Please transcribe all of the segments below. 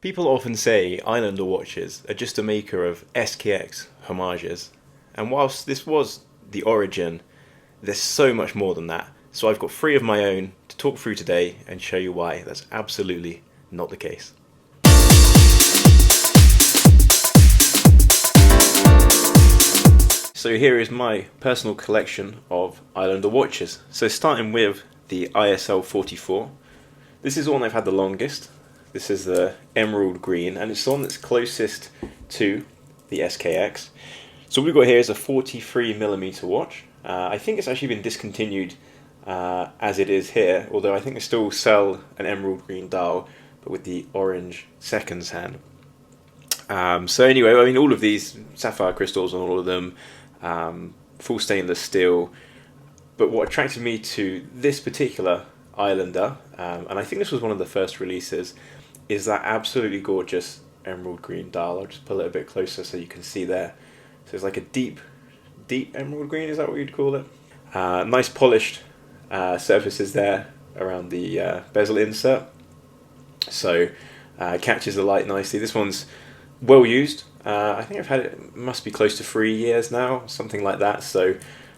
People often say Islander watches are just a maker of SKX homages, and whilst this was the origin, there's so much more than that. So I've got three of my own to talk through today and show you why that's absolutely not the case. So here is my personal collection of Islander watches. So starting with the ISL-44. This is the one I've had the longest. This is the emerald green, and it's the one that's closest to the SKX. So what we've got here is a 43mm watch. I think it's actually been discontinued as it is here, although I think they still sell an emerald green dial, but with the orange seconds hand. So anyway, I mean, all of these sapphire crystals on all of them, full stainless steel. But what attracted me to this particular Islander, and I think this was one of the first releases, is that absolutely gorgeous emerald green dial. I'll just pull it a bit closer so you can see there. So it's like a deep emerald green, is that what you'd call it? Nice polished surfaces there around the bezel insert. So catches the light nicely. This one's well used. I think I've had it, must be close to 3 years now, something like that. So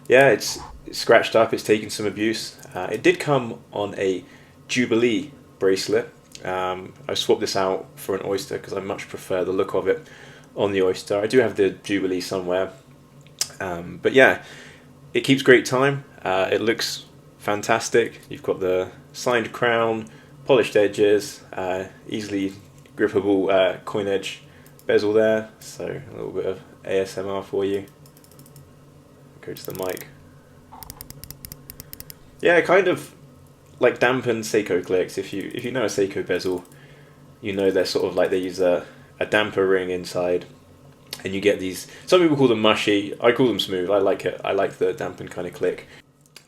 yeah, it's scratched up, it's taken some abuse. It did come on a Jubilee bracelet. I swapped this out for an Oyster because I much prefer the look of it on the Oyster. I do have the Jubilee somewhere, but yeah, it keeps great time. It looks fantastic. You've got the signed crown, polished edges, easily grippable coin edge bezel there, so a little bit of ASMR for you. Go to the mic. Yeah, kind of like dampened Seiko clicks. If you know a Seiko bezel, you know they're sort of like they use a damper ring inside, and you get these. Some people call them mushy. I call them smooth. I like it. I like the dampened kind of click.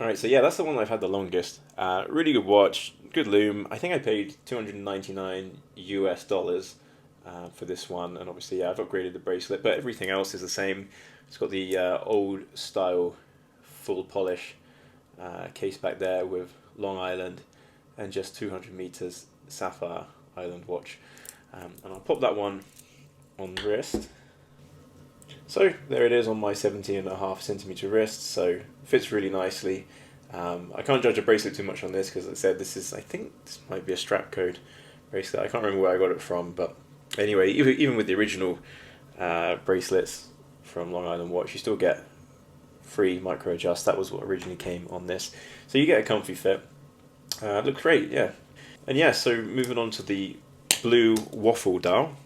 All right, so yeah, that's the one I've had the longest. Really good watch, good lume. I think I paid $299 US for this one, and obviously yeah, I've upgraded the bracelet, but everything else is the same. It's got the old style full polish case back there with Long Island and just 200 meters sapphire island watch, and I'll pop that one on the wrist. So there it is on my 17.5cm wrist, so fits really nicely. I can't judge a bracelet too much on this because, as I said, I think this might be a strap code bracelet. I can't remember where I got it from, but anyway, even with the original bracelets from Long Island Watch, you still get free micro adjust. That was what originally came on this, so you get a comfy fit. Looks great, yeah. And yeah, so moving on to the blue waffle dial.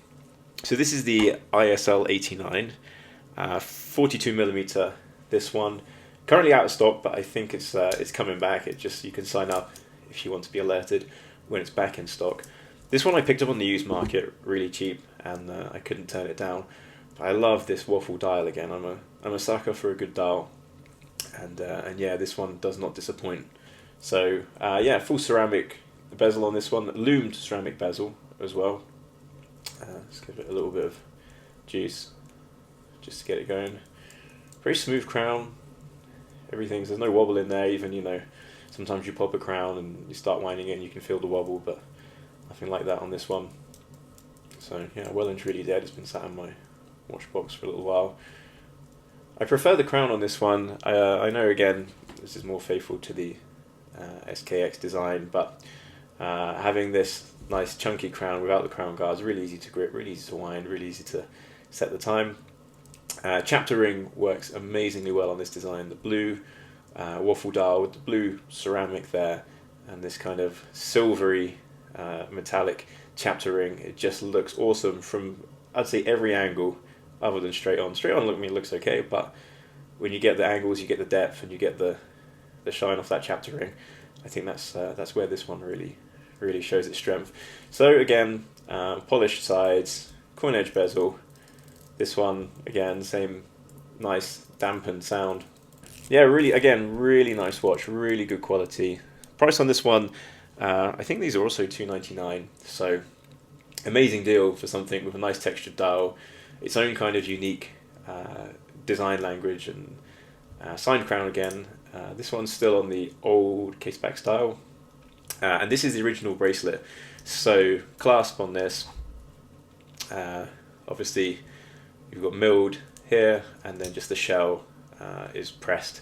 So this is the ISL-89, 42mm. This one currently out of stock, but I think it's coming back. You can sign up if you want to be alerted when it's back in stock. This one I picked up on the used market really cheap, and I couldn't turn it down. But I love this waffle dial again. I'm a sucker for a good dial, and yeah, this one does not disappoint. So yeah, full ceramic bezel on this one, loomed ceramic bezel as well. Let's give it a little bit of juice just to get it going. Very smooth crown. There's no wobble in there. Even sometimes you pop a crown and you start winding it and you can feel the wobble, but nothing like that on this one. So yeah, well and truly dead. It's been sat in my watch box for a little while. I prefer the crown on this one. I know, again, this is more faithful to the SKX design, but having this nice chunky crown without the crown guards, really easy to grip, really easy to wind, really easy to set the time. Chapter ring works amazingly well on this design. The blue waffle dial with the blue ceramic there, and this kind of silvery metallic chapter ring. It just looks awesome from, I'd say, every angle other than straight on. Straight on looks okay, but when you get the angles, you get the depth, and you get the shine off that chapter ring. I think that's where this one really shows its strength. So again, polished sides, coin edge bezel. This one again, same nice dampened sound. Yeah, really nice watch, really good quality. Price on this one, I think these are also $299. So amazing deal for something with a nice textured dial, its own kind of unique design language, and signed crown again. This one's still on the old caseback style, and this is the original bracelet. So clasp on this, Obviously, you've got milled here, and then just the shell is pressed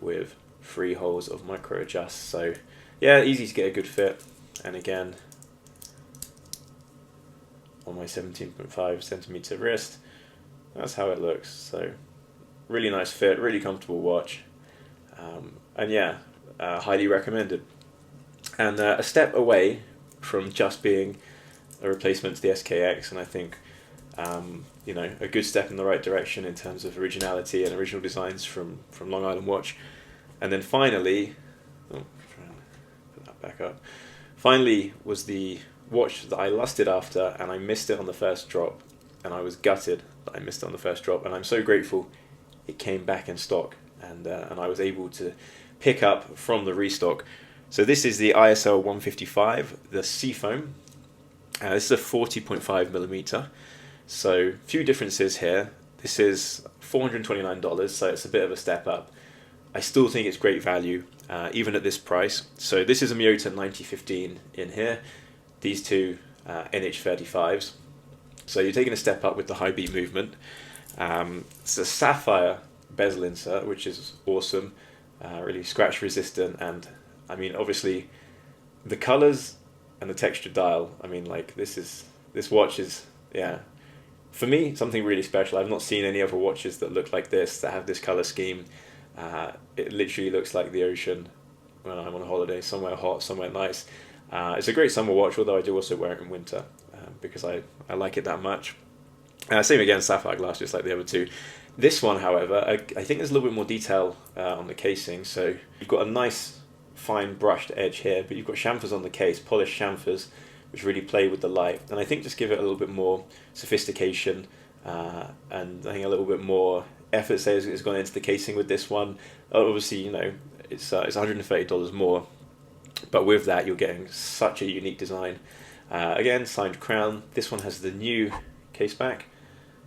with 3 holes of micro adjust. So yeah, easy to get a good fit. And again, on my 17.5 centimeter wrist, that's how it looks. So really nice fit, really comfortable watch, and yeah, highly recommended. And a step away from just being a replacement to the SKX, and I think you know, a good step in the right direction in terms of originality and original designs from Long Island Watch. And then finally, try and put that back up. Finally was the watch that I lusted after, and I missed it on the first drop, and I was gutted that I missed it on the first drop, and I'm so grateful it came back in stock, and I was able to pick up from the restock. So this is the ISL-155, the Seafoam. This is a 40.5 millimeter. So few differences here. This is $429, so it's a bit of a step up. I still think it's great value, even at this price. So this is a Miyota 9015 in here. These two NH35s. So you're taking a step up with the high beat movement. It's a sapphire bezel insert, which is awesome, really scratch resistant, and I mean, obviously the colors and the textured dial. I mean, like this watch is, yeah, for me, something really special. I've not seen any other watches that look like this, that have this color scheme. It literally looks like the ocean when I'm on a holiday, somewhere hot, somewhere nice. It's a great summer watch, although I do also wear it in winter because I like it that much. Same again, sapphire glass, just like the other two. This one, however, I think there's a little bit more detail on the casing. So you've got a nice fine brushed edge here, but you've got chamfers on the case, polished chamfers, which really play with the light, and I think just give it a little bit more sophistication, and I think a little bit more effort has gone into the casing with this one. Obviously, you know, it's $130 more, but with that you're getting such a unique design. Again, signed crown. This one has the new case back,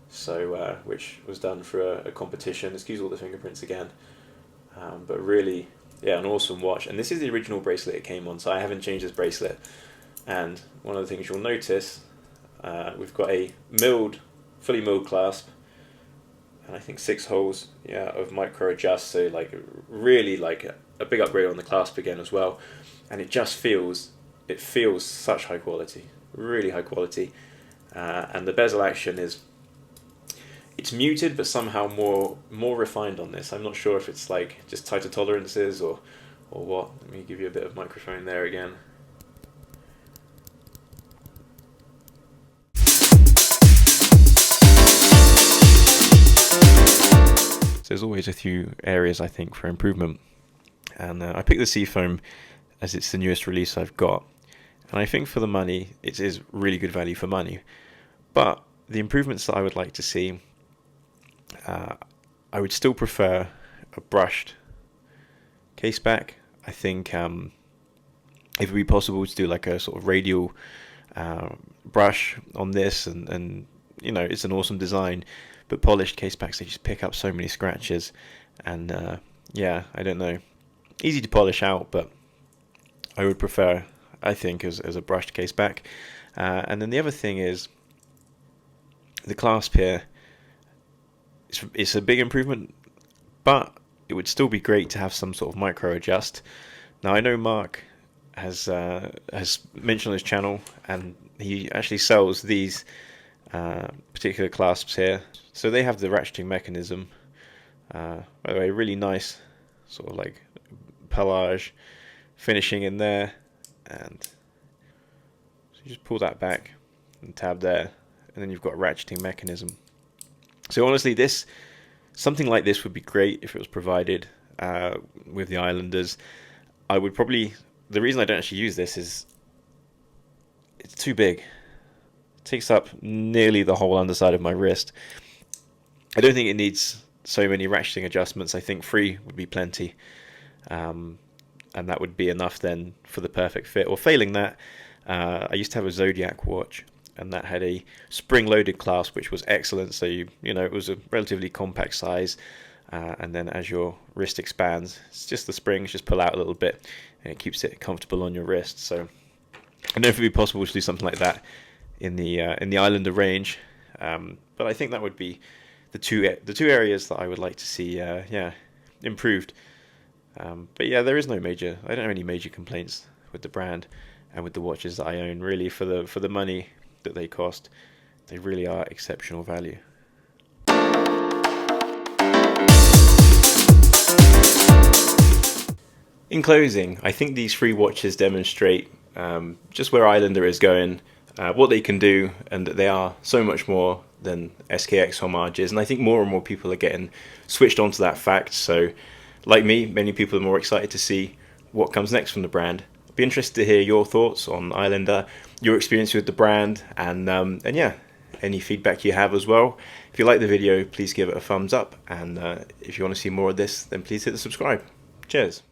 so which was done for a competition. Excuse all the fingerprints again, but really, yeah, an awesome watch. And this is the original bracelet it came on, so I haven't changed this bracelet. And one of the things you'll notice, we've got a fully milled clasp, and I think 6 holes, yeah, of micro adjust. So like really like a big upgrade on the clasp again as well. And it just feels such high quality, really high quality. And the bezel action it's muted, but somehow more refined on this. I'm not sure if it's like just tighter tolerances or what. Let me give you a bit of microphone there again. There's always a few areas I think for improvement, and I picked the Seafoam as it's the newest release I've got, and I think for the money it is really good value for money. But the improvements that I would like to see, I would still prefer a brushed case back. I think if it would be possible to do like a sort of radial brush on this, and you know, it's an awesome design, but polished case backs, they just pick up so many scratches, and yeah, I don't know, easy to polish out, but I would prefer, I think, as a brushed case back. And then the other thing is the clasp here. It's a big improvement, but it would still be great to have some sort of micro adjust. Now I know Mark has mentioned on his channel, and he actually sells these particular clasps here. So they have the ratcheting mechanism. By the way, really nice sort of like pelage finishing in there, and so you just pull that back and tab there, and then you've got a ratcheting mechanism. So honestly, something like this would be great if it was provided with the Islanders. I would probably, the reason I don't actually use this is it's too big. It takes up nearly the whole underside of my wrist. I don't think it needs so many ratcheting adjustments. I think 3 would be plenty, and that would be enough then for the perfect fit. Or failing that, I used to have a Zodiac watch, and that had a spring-loaded clasp, which was excellent. So you know, it was a relatively compact size, and then as your wrist expands, it's just the springs just pull out a little bit, and it keeps it comfortable on your wrist. So I don't know if it would be possible to do something like that in the Islander range. But I think that would be the two areas that I would like to see improved. But yeah, I don't have any major complaints with the brand and with the watches that I own. Really, for the money that they cost, they really are exceptional value. In closing, I think these three watches demonstrate just where Islander is going, what they can do, and that they are so much more than SKX homages. And I think more and more people are getting switched onto that fact. So, like me, many people are more excited to see what comes next from the brand. I'd be interested to hear your thoughts on Islander, your experience with the brand, and yeah, any feedback you have as well. If you like the video, please give it a thumbs up, and if you want to see more of this, then please hit the subscribe. Cheers.